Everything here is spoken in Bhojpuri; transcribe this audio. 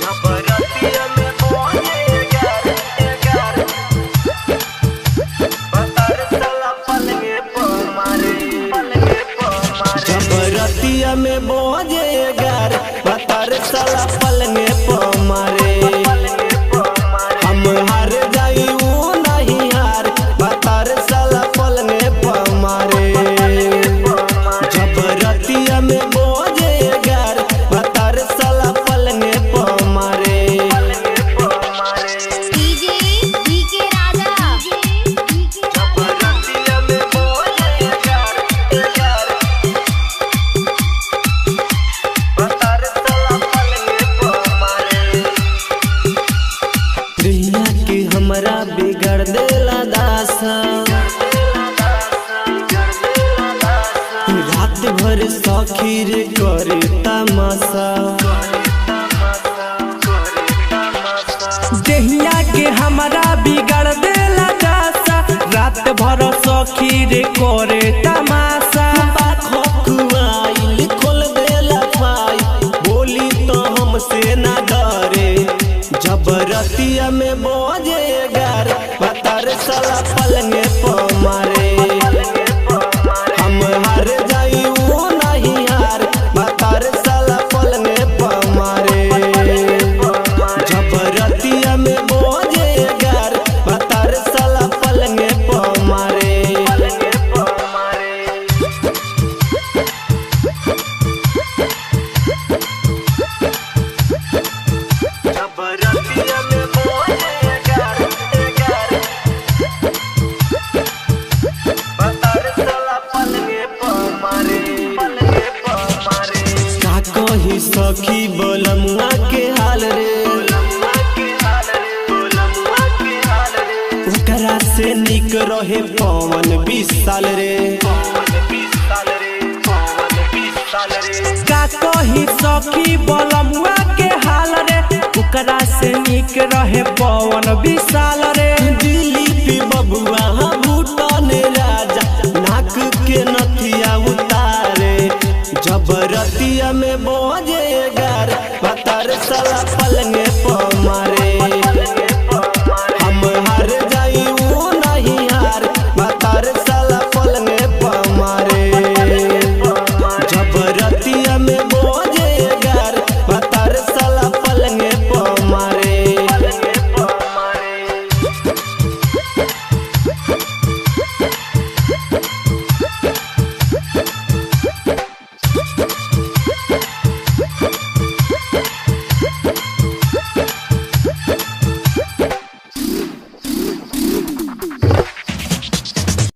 जबरतिया में बोले यार यार पतर साला पलंगे पर मारे जबरतिया में बोले यार पतर साला पलंगे पर मारे हम हार जाई वो नहीं हार पतर साला पलंगे पर मारे जबरतिया में बोले यार पतर साला पलंगे पर मारे डीजे राजा जबरतिया में बोले यार यार पतर साला पलंगे पर मारे दुनिया के हमरा बिगड़ देला दासा रात भर सखी रे करे तमाशा देहिया के हमरा बिगड़ देला दासा रात भर सखी रे करे तमाशा खुआइल खोल देला पाई बोली तो हमसे ना डरे जबरतिया में बोझे गार पतर साला पलंगे पर मारे हम हार जाई वो नहीं हार पतर साला पलंगे पर मारे जबरतिया में बोझे गार पतर साला पलंगे पर मारे जबरतिया में बोले यार यार पतर साला पलंगे पर मारे का कही सखी बोलमुआ के हाल रे ओकरा से निक रहे पवन 20 साल रे का कही सखी बलमुआ के हाल रे ओकरा से निक रहे पवन विशाल रे दिलीप बबुआ भूटान राजा नाक के नथिया उतारे जबरतिया में बोझे गार पतर साला पलंगे पर मारे